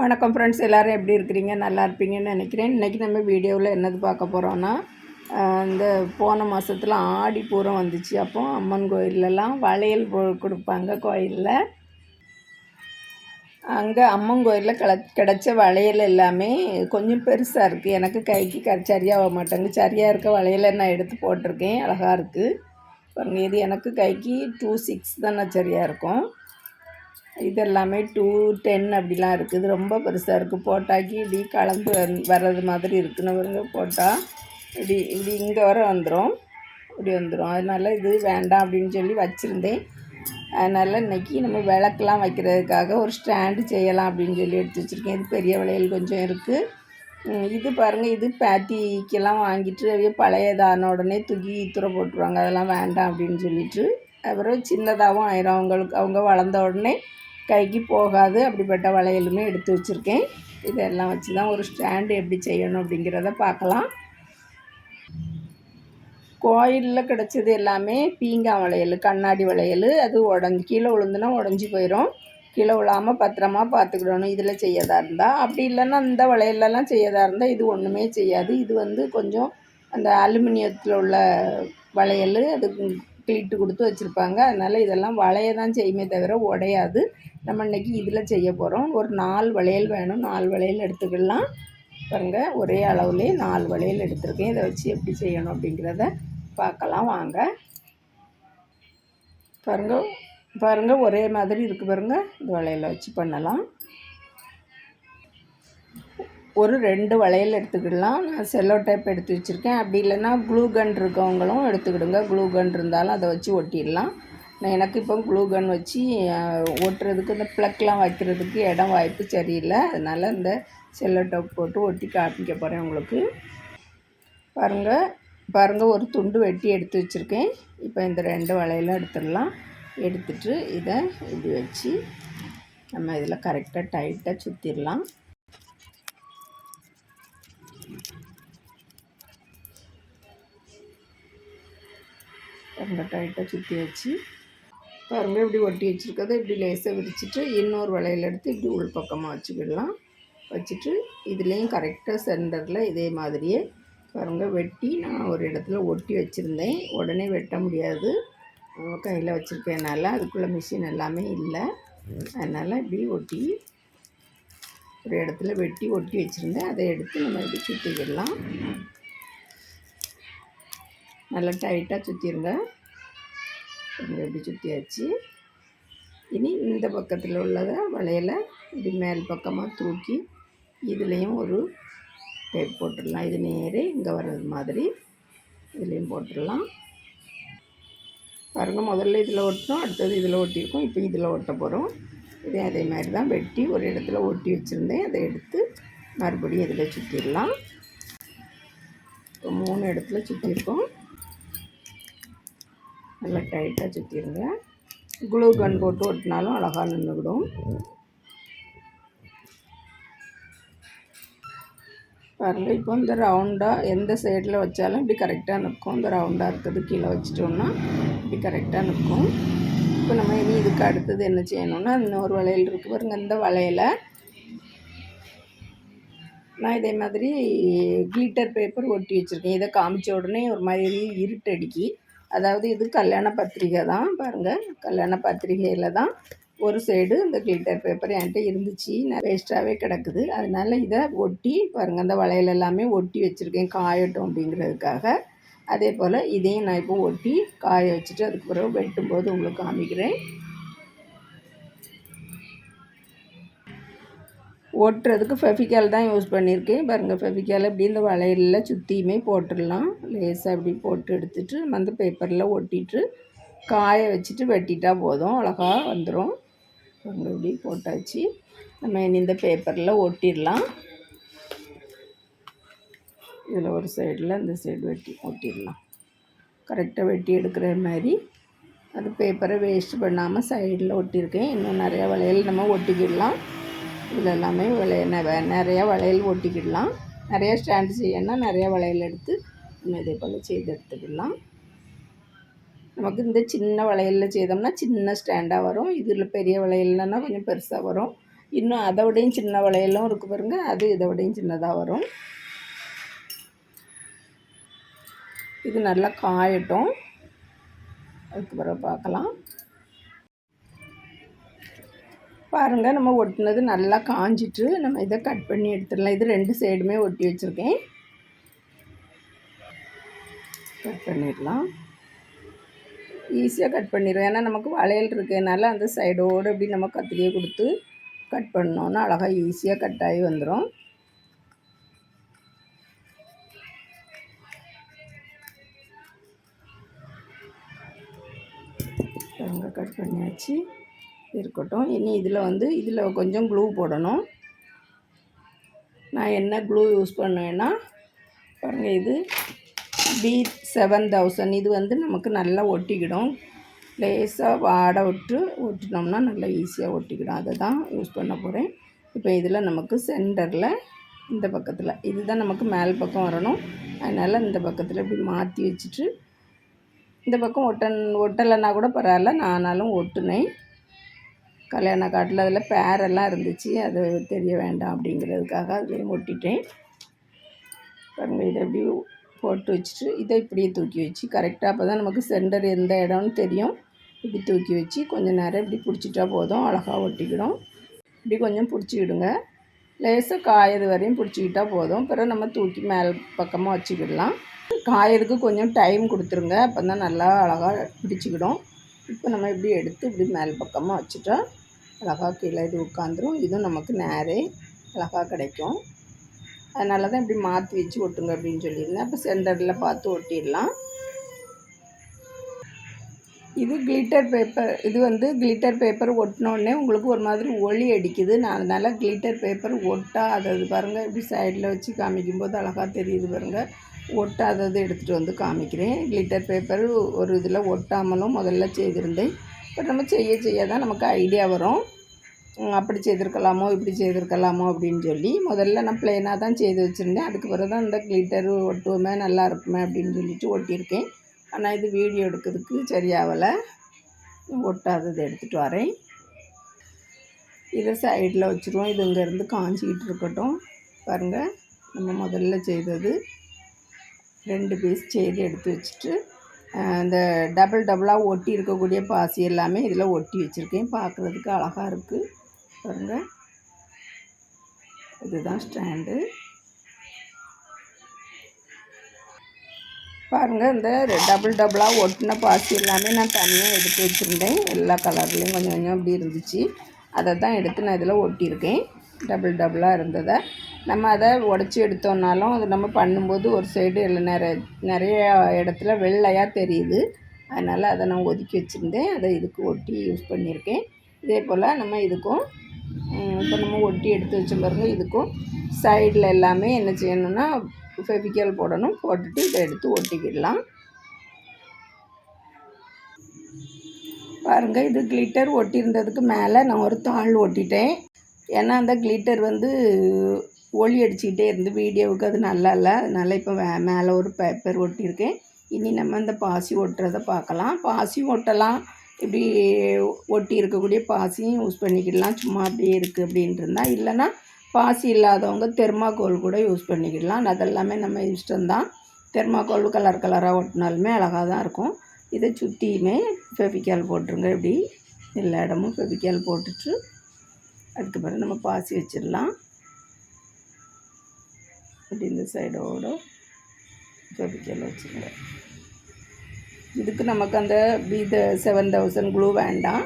வணக்கம் ஃப்ரெண்ட்ஸ், எல்லோரும் எப்படி இருக்கிறீங்க? நல்லா இருப்பீங்கன்னு நினைக்கிறேன். இன்றைக்கி நம்ம வீடியோவில் என்னது பார்க்க போகிறோன்னா, இந்த போன மாதத்தில் ஆடி பூரம் வந்துச்சு. அப்போ அம்மன் கோயிலெலாம் வளையல் கொடுப்பாங்க கோயிலில். அங்கே அம்மன் கோயிலில் கிடச்ச வளையல் எல்லாமே கொஞ்சம் பெருசாக இருக்குது. எனக்கு கைக்கு சரியாக மாட்டேங்க. சரியாக இருக்க வளையலை நான் எடுத்து போட்டிருக்கேன். அழகாக இருக்குது பாருங்கள். இது எனக்கு கைக்கு 2.6 தான் சரியாக இருக்கும். இதெல்லாமே 2.10 அப்படிலாம் இருக்குது. ரொம்ப பெருசாக இருக்குது. போட்டாக்கி இப்படி கலந்து வர்றது மாதிரி இருக்குன்னு வருங்க. போட்டால் இப்படி இப்படி இங்கே வர வந்துடும், இப்படி வந்துடும். அதனால் இது வேண்டாம் அப்படின்னு சொல்லி வச்சுருந்தேன். அதனால் இன்றைக்கி நம்ம விளக்கெலாம் வைக்கிறதுக்காக ஒரு ஸ்டாண்டு செய்யலாம் அப்படின்னு சொல்லி எடுத்து வச்சுருக்கேன். இது பெரிய வளையல் கொஞ்சம் இருக்குது. இது பாருங்கள், இது பேத்திக்கெல்லாம் வாங்கிட்டு பழையதான உடனே தூக்கி தூர போட்டுருவாங்க. அதெல்லாம் வேண்டாம் அப்படின்னு சொல்லிட்டு அப்புறம் சின்னதாகவும் ஆயிரும் அவங்களுக்கு. அவங்க வளர்ந்த உடனே கைக்கு போகாது. அப்படிப்பட்ட வளையலுமே எடுத்து வச்சுருக்கேன். இதெல்லாம் வச்சு தான் ஒரு ஸ்டாண்டு எப்படி செய்யணும் அப்படிங்கிறத பார்க்கலாம். கோயிலில் கிடச்சது எல்லாமே பீங்கான் வளையல், கண்ணாடி வளையல். அது கீழே விழுந்துன்னா உடஞ்சி போயிடும். கீழே விழாமல் பத்திரமா பார்த்துக்கிடணும் இதில் செய்யதா இருந்தால். அப்படி இல்லைன்னா இந்த வளையலெல்லாம் செய்யதா இருந்தால் இது ஒன்றுமே செய்யாது. இது கொஞ்சம் அந்த அலுமினியத்தில் உள்ள வளையல், அது கிளிட்டு கொடுத்து வச்சுருப்பாங்க. அதனால் இதெல்லாம் வளைய தான் செய்யுமே தவிர உடையாது. நம்ம இன்றைக்கி இதில் செய்ய போகிறோம். ஒரு 4 வளையல் வேணும். 4 வளையல் எடுத்துக்கலாம். பாருங்கள், ஒரே அளவுலேயே 4 வளையல் எடுத்துருக்கேன். இதை வச்சு எப்படி செய்யணும் அப்படிங்கிறத பார்க்கலாம் வாங்க. பாருங்கள் ஒரே மாதிரி இருக்குது பாருங்கள். இந்த வளையலை வச்சு பண்ணலாம். ஒரு 2 வளையல் எடுத்துக்கிடலாம். நான் செல்லோ டேப் எடுத்து வச்சுருக்கேன். அப்படி இல்லைன்னா க்ளூ கன் இருக்கவங்களும் எடுத்துக்கிடுங்க. க்ளூ கன் இருந்தாலும் அதை வச்சு ஒட்டிடலாம். நான் எனக்கு இப்போ க்ளூ கன் வச்சு ஒட்டுறதுக்கு இந்த ப்ளக்லாம் வைக்கிறதுக்கு இடம் வாய்ப்பு சரியில்லை. அதனால் இந்த செல்லோ டேப் போட்டு ஒட்டி காமிக்க போகிறேன் உங்களுக்கு. பாருங்கள் ஒரு துண்டு வெட்டி எடுத்து வச்சுருக்கேன். இப்போ இந்த 2 வளையலும் எடுத்துடலாம். எடுத்துட்டு இதை இப்படி வச்சு நம்ம இதில் கரெக்டாக டைட்டாக சுற்றிடலாம். ரொம்ப டைட்டாக சுற்றி வச்சு பாருங்கள், இப்படி ஒட்டி வச்சுருக்கதை இப்படி லேசாக விரிச்சிட்டு இன்னொரு வளையல் எடுத்து இப்படி உள் பக்கமாக வச்சுக்கிடலாம். வச்சுட்டு இதுலேயும் கரெக்டாக சென்டரில் இதே மாதிரியே பாருங்கள் வெட்டி நான் ஒரு இடத்துல ஒட்டி வச்சுருந்தேன். உடனே வெட்ட முடியாது, கையில் வச்சுருக்கேனால. அதுக்குள்ளே மிஷின் எல்லாமே இல்லை. அதனால் இப்படி ஒட்டி ஒரு இடத்துல வெட்டி ஒட்டி வச்சுருந்தேன். அதை எடுத்து நம்ம இப்படி சுற்றிக்கிடலாம். நல்லா டைட்டாக சுற்றிடுங்க. இப்படி சுற்றியாச்சு. இனி இந்த பக்கத்தில் உள்ளதை வளையலை இப்படி மேல் பக்கமாக தூக்கி இதுலேயும் ஒரு டேப் போட்டுடலாம். இது நேரே இங்கே வர்றது மாதிரி இதுலேயும் போட்டுடலாம். பாருங்கள், முதல்ல இதில் ஒட்டணும், அடுத்தது இதில் ஒட்டியிருக்கோம். இப்போ இதில் ஒட்ட போகிறோம். இதே அதே மாதிரி தான் வெட்டி ஒரு இடத்துல ஒட்டி வச்சுருந்தேன். அதை எடுத்து மறுபடியும் இதில் சுற்றிடலாம். இப்போ 3 இடத்துல சுற்றிருக்கோம். நல்லா டைட்டாக சுற்றிடுங்க. க்ளூ கன் போட்டு ஒட்டினாலும் அழகாக நின்றுக்கிடும். பாருங்கள், இப்போ இந்த ரவுண்டாக எந்த சைடில் வச்சாலும் இப்படி கரெக்டாக நிற்கும். இந்த ரவுண்டாக இருக்கிறது கீழே வச்சிட்டோம்னா இப்படி கரெக்டாக நிற்கும். இப்போ நம்ம இனி இதுக்கு அடுத்தது என்ன செய்யணும்னா, இன்னொரு வளையல் இருக்குது பாருங்கள். இந்த வளையலை நான் இதே மாதிரி கிளிட்டர் பேப்பர் ஒட்டி வச்சுருக்கேன். இதை காமிச்ச உடனே ஒரு மாதிரி இருட்டடிக்கி. அதாவது இது கல்யாண பத்திரிகை தான். பாருங்கள், கல்யாண பத்திரிகையில் தான் ஒரு சைடு இந்த கிளிட்டர் பேப்பர் என்கிட்ட இருந்துச்சு. நான் வேஸ்ட்டாகவே கிடக்குது. அதனால் இதை ஒட்டி பாருங்கள், அந்த வளையல் எல்லாமே ஒட்டி வச்சுருக்கேன் காயட்டும் அப்படிங்கிறதுக்காக. அதே போல் இதையும் நான் இப்போ ஒட்டி காய வச்சுட்டு அதுக்கு பிறகு வெட்டும்போது உங்களுக்கு காமிக்கிறேன். ஒட்டுறதுக்கு ஃபெவிகால் தான் யூஸ் பண்ணியிருக்கேன். பாருங்கள், ஃபெவிகால் இப்படி இந்த வளையலில் சுற்றியுமே போட்டுடலாம். லேசாக இப்படி போட்டு எடுத்துகிட்டு நம்ம அந்த பேப்பரில் ஒட்டிட்டு காய வச்சுட்டு வெட்டிட்டால் போதும், அழகாக வந்துடும். பாருங்கள், இப்படி போட்டாச்சு. நம்ம இந்த பேப்பரில் ஒட்டிடலாம். இதில் ஒரு சைடில் இந்த சைடு ஒட்டிடலாம். கரெக்டாக வெட்டி எடுக்கிற மாதிரி அது பேப்பரை வேஸ்ட் பண்ணாமல் சைடில் ஒட்டியிருக்கேன். இன்னும் நிறையா வளையல் நம்ம ஒட்டிக்கிடலாம். இதில் எல்லாமே நிறையா வளையல் ஒட்டிக்கிடலாம். நிறையா ஸ்டாண்டு செய்யணும்னா நிறையா வளையல் எடுத்து நம்ம இதே போல் செய்து எடுத்துக்கிடலாம். நமக்கு இந்த சின்ன வளையலில் செய்தோம்னா சின்ன ஸ்டாண்டாக வரும். இதில் பெரிய வளையல்னா கொஞ்சம் பெருசாக வரும். இன்னும் அதை விடையும் சின்ன வளையலும் இருக்குது பாருங்கள், அது இதை விடையும் சின்னதாக வரும். இது நல்லா காயட்டும், அதுக்கு பிறகு பார்க்கலாம். பாருங்கள், நம்ம ஒட்டினது நல்லா காஞ்சிட்டு நம்ம இதை கட் பண்ணி எடுத்துடலாம். இது 2 சைடுமே ஒட்டி வச்சுருக்கேன், கட் பண்ணிடலாம். ஈஸியாக கட் பண்ணிடுவேன், ஏன்னா நமக்கு வளையல் இருக்கிறதுனால அந்த சைடோடு இப்படி நம்ம கத்திரியை கொடுத்து கட் பண்ணோன்னா அழகாக ஈஸியாக கட் ஆகி வந்துடும். கட் பண்ணியாச்சு, இருக்கட்டும். இனி இதில் கொஞ்சம் க்ளூ போடணும். நான் என்ன க்ளூ யூஸ் பண்ணுவேன்னா பாருங்கள், இது B7000. இது நமக்கு நல்லா ஒட்டிக்கிடும். லேசாக வாடை விட்டு ஒட்டினோம்னா நல்லா ஈஸியாக ஒட்டிக்கிடும். அதை தான் யூஸ் பண்ண போகிறேன். இப்போ இதில் நமக்கு சென்டரில் இந்த பக்கத்தில் இதுதான் நமக்கு மேல் பக்கம் வரணும். அதனால் இந்த பக்கத்தில் இப்படி மாற்றி வச்சுட்டு இந்த பக்கம் ஒட்டலைன்னா கூட பரவாயில்ல, நானாலும் ஒட்டுனேன். கல்யாண காட்டில் அதில் பேரெல்லாம் இருந்துச்சு, அது தெரிய வேண்டாம் அப்படிங்கிறதுக்காக அதுலேயும் ஒட்டிட்டேன். பாருங்கள், இதை எப்படி போட்டு வச்சுட்டு இதை இப்படியே தூக்கி வச்சு கரெக்டாக, அப்போ தான் நமக்கு சென்டர் எந்த இடம்னு தெரியும். இப்படி தூக்கி வச்சு கொஞ்சம் நேரம் இப்படி பிடிச்சிட்டா போதும், அழகாக ஒட்டிக்கிடும். இப்படி கொஞ்சம் பிடிச்சிக்கிடுங்க, லேசாக காயது வரையும் பிடிச்சிக்கிட்டால் போதும். பிறகு நம்ம தூக்கி மேல் பக்கமாக வச்சுக்கிடலாம். காயதுக்கு கொஞ்சம் டைம் கொடுத்துருங்க, அப்போ தான் நல்லா அழகாக பிடிச்சிக்கிடும். இப்போ நம்ம இப்படி எடுத்து இப்படி மேல் பக்கமாக வச்சுட்டா அழகாக கீழே இது உட்காந்துரும். இதுவும் நமக்கு நேரே அழகாக கிடைக்கும். அதனால தான் இப்படி மாற்றி வச்சு ஒட்டுங்க அப்படின்னு சொல்லியிருந்தேன். அப்போ சென்டரில் பார்த்து ஒட்டிடலாம். இது கிளிட்டர் பேப்பர். இது கிளிட்டர் பேப்பர் ஒட்டினோடனே உங்களுக்கு ஒரு மாதிரி ஒளி அடிக்குது. நான் அதனால் கிளிட்டர் பேப்பர் ஒட்டாதது பாருங்கள், இப்படி சைடில் வச்சு காமிக்கும்போது அழகாக தெரியுது பாருங்கள். ஒட்டாதது எடுத்துகிட்டு வந்து காமிக்கிறேன். கிளிட்டர் பேப்பர் ஒரு இதில் ஒட்டாமலும் முதல்ல செய்திருந்தேன். பட் நம்ம செய்ய தான் நமக்கு ஐடியா வரும், அப்படி செய்திருக்கலாமோ இப்படி செய்திருக்கலாமோ அப்படின்னு சொல்லி. முதல்ல நான் ப்ளைனாக தான் செய்து வச்சுருந்தேன். அதுக்கு பிறகு தான் இந்த கிளிட்டர் ஒட்டுவோமே நல்லா இருக்குமே அப்படின்னு சொல்லிட்டு ஒட்டியிருக்கேன். ஆனால் இது வீடியோ எடுக்கிறதுக்கு சரியாகலை, ஒட்டாதது எடுத்துகிட்டு வரேன். இதை சைடில் வச்சுருவோம். இது இங்கேருந்து காஞ்சிக்கிட்டு இருக்கட்டும். பாருங்கள், நம்ம முதல்ல செய்தது 2 பீஸ் செய்து எடுத்து வச்சுட்டு இந்த டபுளாக ஒட்டி இருக்கக்கூடிய பாசி எல்லாமே இதில் ஒட்டி வச்சுருக்கேன். பார்க்குறதுக்கு அழகாக இருக்குது பாருங்கள். இதுதான் ஸ்டாண்டு. பாருங்கள், இந்த டபுளாக ஒட்டின பாசி எல்லாமே நான் தனியாக எடுத்து வச்சுருந்தேன். எல்லா கலர்லேயும் கொஞ்சம் கொஞ்சம் அப்படி இருந்துச்சு. அதை தான் எடுத்து நான் இதில் ஒட்டியிருக்கேன். டபுளாக இருந்ததை நம்ம அதை உடச்சி எடுத்தோம்னாலும் அது நம்ம பண்ணும்போது ஒரு சைடு நிறைய இடத்துல வெள்ளையாக தெரியுது. அதனால் அதை நான் ஒதுக்கி வச்சுருந்தேன். அதை இதுக்கு ஒட்டி யூஸ் பண்ணியிருக்கேன். இதே போல் நம்ம இதுக்கும் இப்போ நம்ம ஒட்டி எடுத்து வச்ச பாருங்க, இதுக்கும் சைடில் எல்லாமே என்ன செய்யணும்னா ஃபெவிக்கால் போடணும். போட்டுட்டு இதை எடுத்து ஒட்டிக்கிடலாம். பாருங்கள், இது கிளிட்டர் ஒட்டியிருந்ததுக்கு மேலே நான் ஒரு தாள் ஒட்டிட்டேன். ஏன்னா அந்த கிளிட்டர் ஒளி அடிச்சுக்கிட்டே இருந்து வீடியோவுக்கு அது நல்லா இல்லை. அதனால் இப்போ மேலே ஒரு பேப்பர் ஒட்டியிருக்கேன். இனி நம்ம இந்த பாசி ஒட்டுறதை பார்க்கலாம். பாசியும் ஒட்டலாம், இப்படி ஒட்டி இருக்கக்கூடிய பாசியும் யூஸ் பண்ணிக்கிடலாம். சும்மா அப்படியே இருக்குது அப்படின்ட்டு இருந்தால், இல்லைன்னா பாசி இல்லாதவங்க தெர்மாக்கோல் கூட யூஸ் பண்ணிக்கிடலாம். அதெல்லாமே நம்ம இஷ்டம்தான். தெர்மாக்கோல் கலராக ஒட்டினாலுமே அழகாக தான் இருக்கும். இதை சுற்றியுமே ஃபெவிக்கால் போட்டுருங்க. இப்படி எல்லா இடமும் ஃபெவிக்கால் போட்டுட்டு அதுக்கு பிறகு நம்ம பாசி வச்சிடலாம். இப்படி இந்த சைடோடு ஃபெவிக்கால் வச்சுருங்க. இதுக்கு நமக்கு அந்த B7000 க்ளூ வேண்டாம்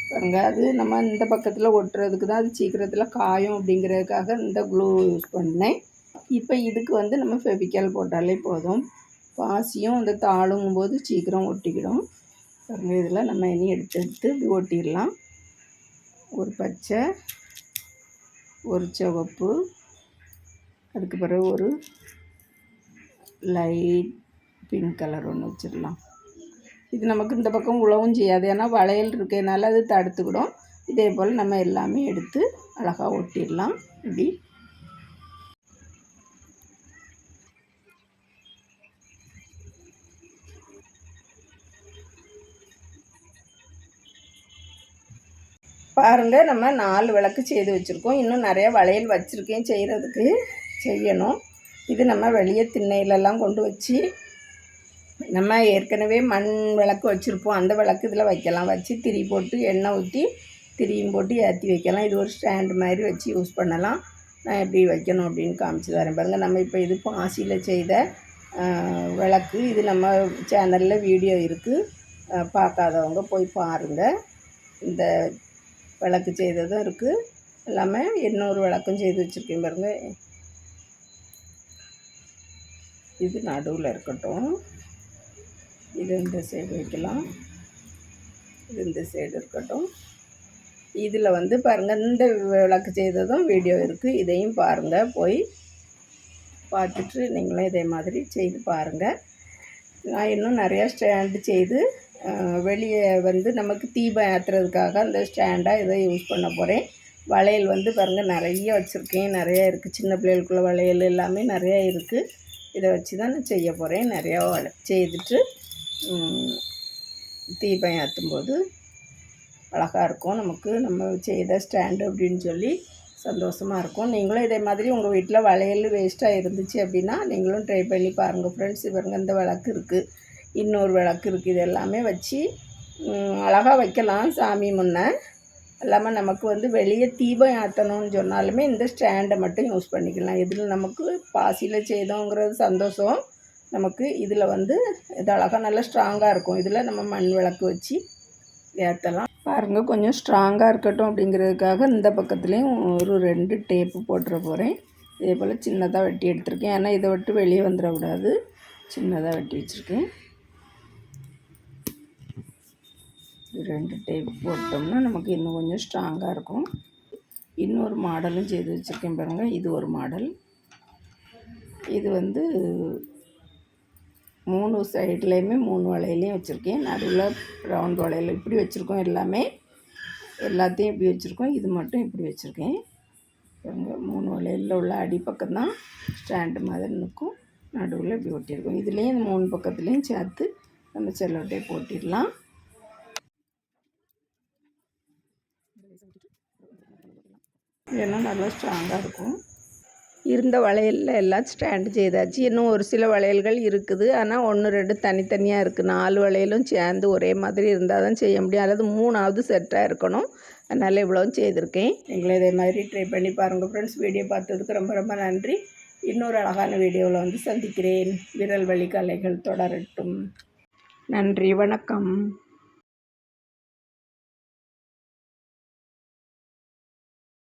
பாருங்க. அது நம்ம இந்த பக்கத்தில் ஒட்டுறதுக்கு தான், அது சீக்கிரத்தில் காயும் அப்படிங்கிறதுக்காக இந்த க்ளூ யூஸ் பண்ணேன். இப்போ இதுக்கு நம்ம ஃபெவிக்கால் போட்டாலே போதும். பாசியும் அந்த தாளுங்கும்போது சீக்கிரம் ஒட்டிக்கிடும் பாருங்க. இதில் நம்ம இனி எடுத்து இப்படி ஒட்டிடலாம். ஒரு பச்சை, ஒரு சிவப்பு, அதுக்கு பிறகு ஒரு லைட் பிங்க் கலர் ஒன்று வச்சிடலாம். இது நமக்கு இந்த பக்கம் உழவும் செய்யாது, ஏன்னா வளையல் இருக்கிறதுனால அது தடுத்துக்கிடும். இதே போல் நம்ம எல்லாமே எடுத்து அழகாக ஒட்டிடலாம். இப்படி பாருங்கள், நம்ம 4 விளக்கு செய்து வச்சுருக்கோம். இன்னும் நிறையா வளையல் வச்சுருக்கேன் செய்யணும். இது நம்ம வெளியே திண்ணையிலலாம் கொண்டு வச்சு நம்ம ஏற்கனவே மண் விளக்கு வச்சுருப்போம். அந்த விளக்கு இதில் வைக்கலாம். வச்சு திரி போட்டு எண்ணெய் ஊற்றி திரியும் போட்டு ஏற்றி வைக்கலாம். இது ஒரு ஸ்டாண்டு மாதிரி வச்சு யூஸ் பண்ணலாம். நான் எப்படி வைக்கணும் அப்படின்னு காமிச்சு தரேன் பாருங்கள். நம்ம இப்போ இது பாசியில் செய்த விளக்கு. இது நம்ம சேனலில் வீடியோ இருக்குது, பார்க்காதவங்க போய் பாருங்கள். இந்த விளக்கு செய்ததும் இருக்குது, எல்லாமே இன்னொரு விளக்கும் செய்து வச்சுருக்கேன் பாருங்கள். இது நடுவில் இருக்கட்டும். இது இந்த சைடு வைக்கலாம், இது இந்த சைடு இருக்கட்டும். இதில் வந்து பாருங்கள், இந்த விளக்கு செய்ததும் வீடியோ இருக்குது, இதையும் பாருங்கள். போய் பார்த்துட்டு நீங்களும் இதே மாதிரி செய்து பாருங்கள். நான் இன்னும் நிறையா ஸ்டாண்டு செய்து வெளியே வந்து நமக்கு தீபம் ஏற்றுறதுக்காக அந்த ஸ்டாண்டாக இதை யூஸ் பண்ண போகிறேன். வளையல் வந்து பாருங்கள் நிறைய வச்சுருக்கேன், நிறையா இருக்குது. சின்ன பிள்ளைகளுக்குள்ள வளையல் எல்லாமே நிறையா இருக்குது. இதை வச்சு தான் நான் செய்ய போகிறேன். நிறையா செய்துட்டு தீபம் ஏற்றும்போது அழகாக இருக்கும். நமக்கு நம்ம செய்த ஸ்டாண்டு அப்படின்னு சொல்லி சந்தோஷமாக இருக்கும். நீங்களும் இதே மாதிரி உங்கள் வீட்டில் வளையல் வேஸ்ட்டாக இருந்துச்சு அப்படின்னா நீங்களும் ட்ரை பண்ணி பாருங்கள் ஃப்ரெண்ட்ஸ். பாருங்கள், இந்த விளக்கு இருக்குது, இன்னொரு விளக்கு இருக்குது. இது எல்லாமே வச்சு அழகாக வைக்கலாம் சாமி முன்னே. இல்லாமல் நமக்கு வந்து வெளியே தீபம் ஏற்றணும்னு சொன்னாலுமே இந்த ஸ்டாண்டை மட்டும் யூஸ் பண்ணிக்கலாம். இதில் நமக்கு பாசியில் செய்தோங்கிறது சந்தோஷம். நமக்கு இதில் வந்து இது அழகாக நல்லா ஸ்ட்ராங்காக இருக்கும். இதில் நம்ம மண் விளக்கு வச்சு ஏற்றலாம். பாருங்கள், கொஞ்சம் ஸ்ட்ராங்காக இருக்கட்டும் அப்படிங்கிறதுக்காக இந்த பக்கத்துலேயும் ஒரு 2 டேப்பு போட்டுற போகிறேன். இதே போல் சின்னதாக வெட்டி எடுத்திருக்கேன். ஏன்னா இதை விட்டு வெளியே வந்துடக்கூடாது, சின்னதாக வெட்டி வச்சுருக்கேன். 2 டேப் போட்டோம்னா நமக்கு இன்னும் கொஞ்சம் ஸ்ட்ராங்காக இருக்கும். இன்னொரு மாடலும் செய்து வச்சுருக்கேன் பாருங்கள். இது ஒரு மாடல். இது வந்து 3 சைட்லேயுமே 3 வளையலையும் வச்சுருக்கேன். நடுவில் ரவுண்ட் வளையல் இப்படி வச்சுருக்கோம். எல்லாத்தையும் இப்படி வச்சுருக்கோம். இது மட்டும் இப்படி வச்சுருக்கேன் பாருங்க. 3 வளையலில் உள்ள அடிப்பக்கம் தான் ஸ்டாண்டு மாதிரி நிற்கும். நடுவில் இப்படி ஒட்டியிருக்கோம். இதுலேயும் 3 பக்கத்துலேயும் சேர்த்து நம்ம செல்லோட்டே போட்டிடலாம். ஏன்னா நல்லா ஸ்ட்ராங்காக இருக்கும். இருந்த வளையலில் எல்லாம் ஸ்டாண்டு செய்தாச்சு. இன்னும் ஒரு சில வளையல்கள் இருக்குது, ஆனால் 1, 2 தனித்தனியாக இருக்குது. 4 வளையலும் சேர்ந்து ஒரே மாதிரி இருந்தால் தான் செய்ய முடியும், அல்லது 3ஆவது செட்டாக இருக்கணும். அதனால் இவ்வளவும் செய்திருக்கேன். நீங்களும் இதே மாதிரி ட்ரை பண்ணி பாருங்கள் ஃப்ரெண்ட்ஸ். வீடியோ பார்த்ததுக்கு ரொம்ப ரொம்ப நன்றி. இன்னொரு அழகான வீடியோவில் வந்து சந்திக்கிறேன். விரல் வலி கலைகள் தொடரட்டும். நன்றி, வணக்கம்.